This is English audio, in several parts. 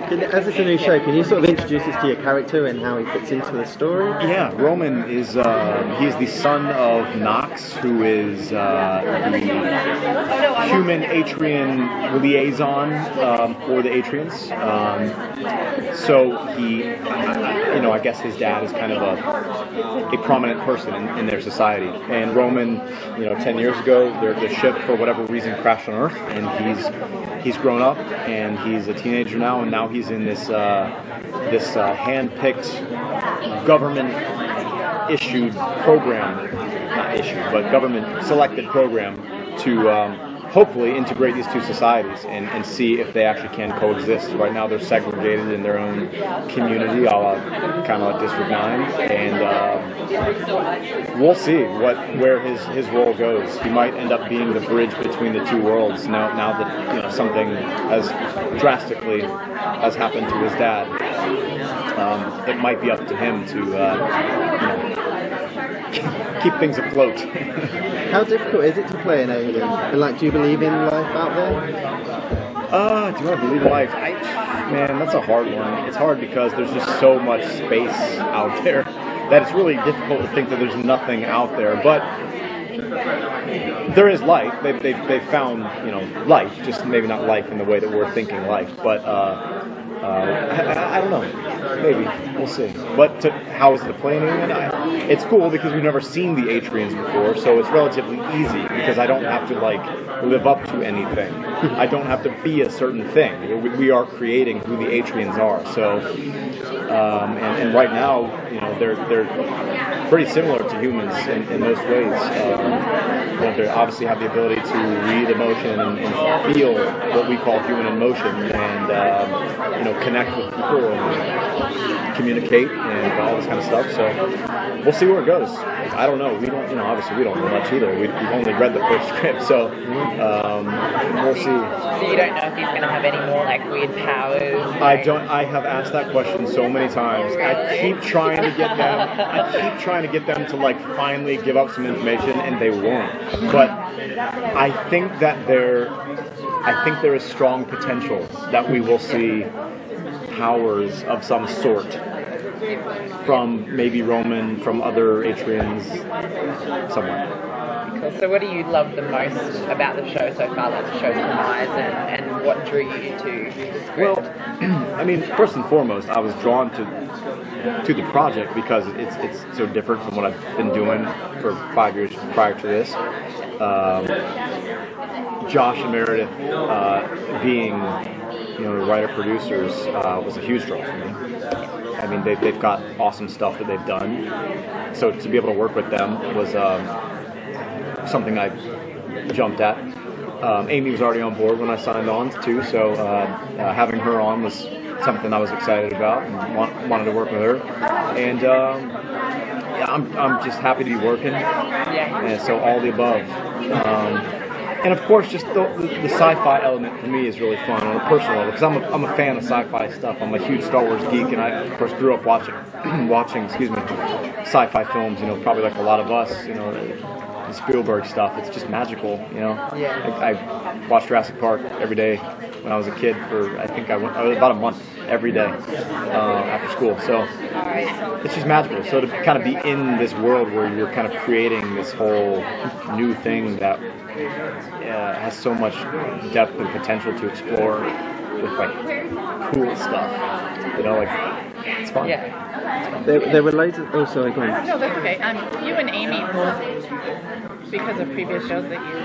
As it's a new show, can you sort of introduce us to your character and how he fits into the story? Yeah, Roman is he's the son of Nox, who is the human Atrian liaison for the Atrians. So he, I guess his dad is kind of a prominent person in their society. And Roman, 10 years ago, the ship for whatever reason crashed on Earth, and he's grown up and he's a teenager now, and now he's in this hand-picked government-issued program, not issued, but government-selected program to hopefully integrate these two societies and see if they actually can coexist. Right now they're segregated in their own community, kind of like District 9, and we'll see where his role goes. He might end up being the bridge between the two worlds now that something as drastically has happened to his dad. It might be up to him to keep things afloat. How difficult is it to play an alien? And do you believe in life out there? Do I believe in life? Man, that's a hard one. It's hard because there's just so much space out there that it's really difficult to think that there's nothing out there. But there is life. They've found life, just maybe not life in the way that we're thinking life. But I don't know. Maybe. We'll see. But how is it to play an alien? It's cool because we've never seen the Atrians before, so it's relatively easy because I don't have to live up to anything. I don't have to be a certain thing. We are creating who the Atrians are. So, and right now, they're pretty similar to humans in most ways. They obviously have the ability to read emotion and feel what we call human emotion, and connect with people and communicate and all this kind of stuff. So we'll see where it goes. I don't know. We don't, obviously we don't know much either. We've only read the first script, so we'll see. So you don't know if he's going to have any more weird powers? I have asked that question so many times. I keep trying to get them to finally give up some information, and they won't. But I think that there is strong potential that we will see powers of some sort from maybe Roman, from other Atrians, somewhere. Cool. So what do you love the most about the show so far, the show's premise, and what drew you to the script? Well, first and foremost, I was drawn to the project because it's so different from what I've been doing for 5 years prior to this. Josh and Meredith being the writer-producers was a huge draw for me. They've got awesome stuff that they've done. So to be able to work with them was something I jumped at. Amy was already on board when I signed on too, so having her on was something I was excited about and wanted to work with her. And I'm just happy to be working. And so all the above. And of course, just the sci-fi element for me is really fun on a personal level because I'm a fan of sci-fi stuff. I'm a huge Star Wars geek, and I of course grew up watching sci-fi films. Probably like a lot of us. The Spielberg stuff. It's just magical. I watched Jurassic Park every day when I was a kid for I was about a month every day after school. So it's just magical. So to kind of be in this world where you're kind of creating this whole new thing that has so much depth and potential to explore with cool stuff. It's fun. Yeah. There were loads of... Oh, sorry, go on. No, that's okay. You and Amy both, because of previous shows that you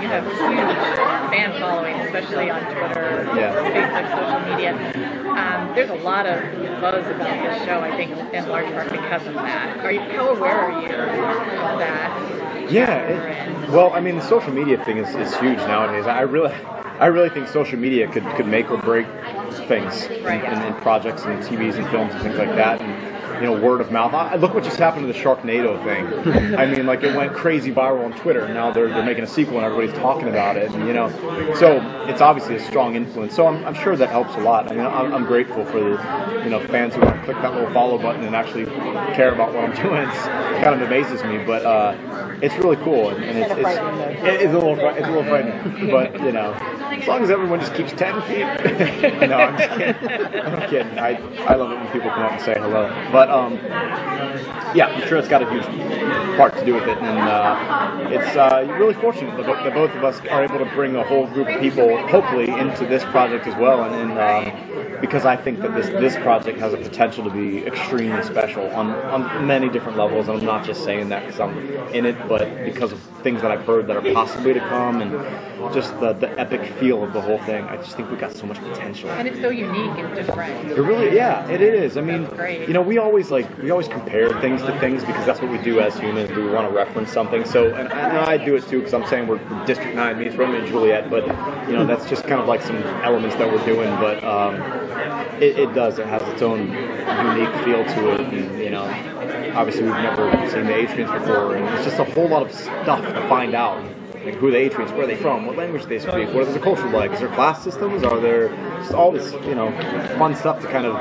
have huge fan following, especially on Twitter, Facebook, social media. There's a lot of buzz about this show, I think, in large part because of that. How aware are you of that? Yeah. The social media thing is huge nowadays. I really think social media could make or break things in projects and TVs and films and things like that. And word of mouth. Look what just happened to the Sharknado thing. It went crazy viral on Twitter. And now they're making a sequel and everybody's talking about it. And, so it's obviously a strong influence. So I'm sure that helps a lot. I'm grateful for the fans who click that little follow button and actually care about what I'm doing. It kind of amazes me, but it's really cool and it's a little frightening. But As long as everyone just keeps 10 feet. No, I'm just kidding. I'm kidding. I love it when people come up and say hello. But yeah, I'm sure it's got a huge part to do with it, and it's really fortunate that both of us are able to bring a whole group of people, hopefully, into this project as well, and because I think that this project has a potential to be extremely special on many different levels, and I'm not just saying that because I'm in it, but because of things that I've heard that are possibly to come, and just the epic feel of the whole thing. I just think we got so much potential. And it's so unique and different. It really, yeah, it is. I mean, great. you know, we always compare things to things because that's what we do as humans. We want to reference something. So, and I do it too because I'm saying we're District 9 meets Romeo and Juliet, but you know, that's just kind of like some elements that we're doing. But it does. It has its own unique feel to it, and you know, obviously we've never seen the Atrians before, and it's just a whole lot of stuff to find out. Like who are the Atrians, where are they from, what language they speak, what is their culture like, is there class systems, are there just all this, you know, fun stuff to kind of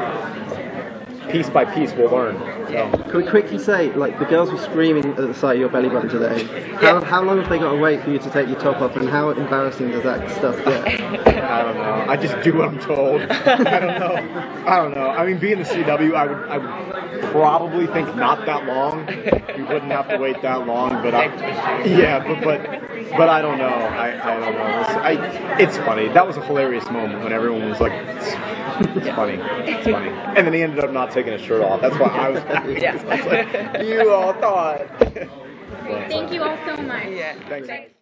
piece by piece we'll learn. So. Can we quickly say, like, the girls were screaming at the sight of your belly button today. How long have they got to wait for you to take your top off, and how embarrassing does that stuff get? I don't know. I just do what I'm told. I don't know. I mean, being the CW, I would probably think not that long. You wouldn't have to wait that long, but but I don't know. I don't know. It's funny. That was a hilarious moment when everyone was like, it's funny. It's funny. And then he ended up not taking his shirt off. That's why I was happy. I was like, you all thought. Thank you all so much. Thanks.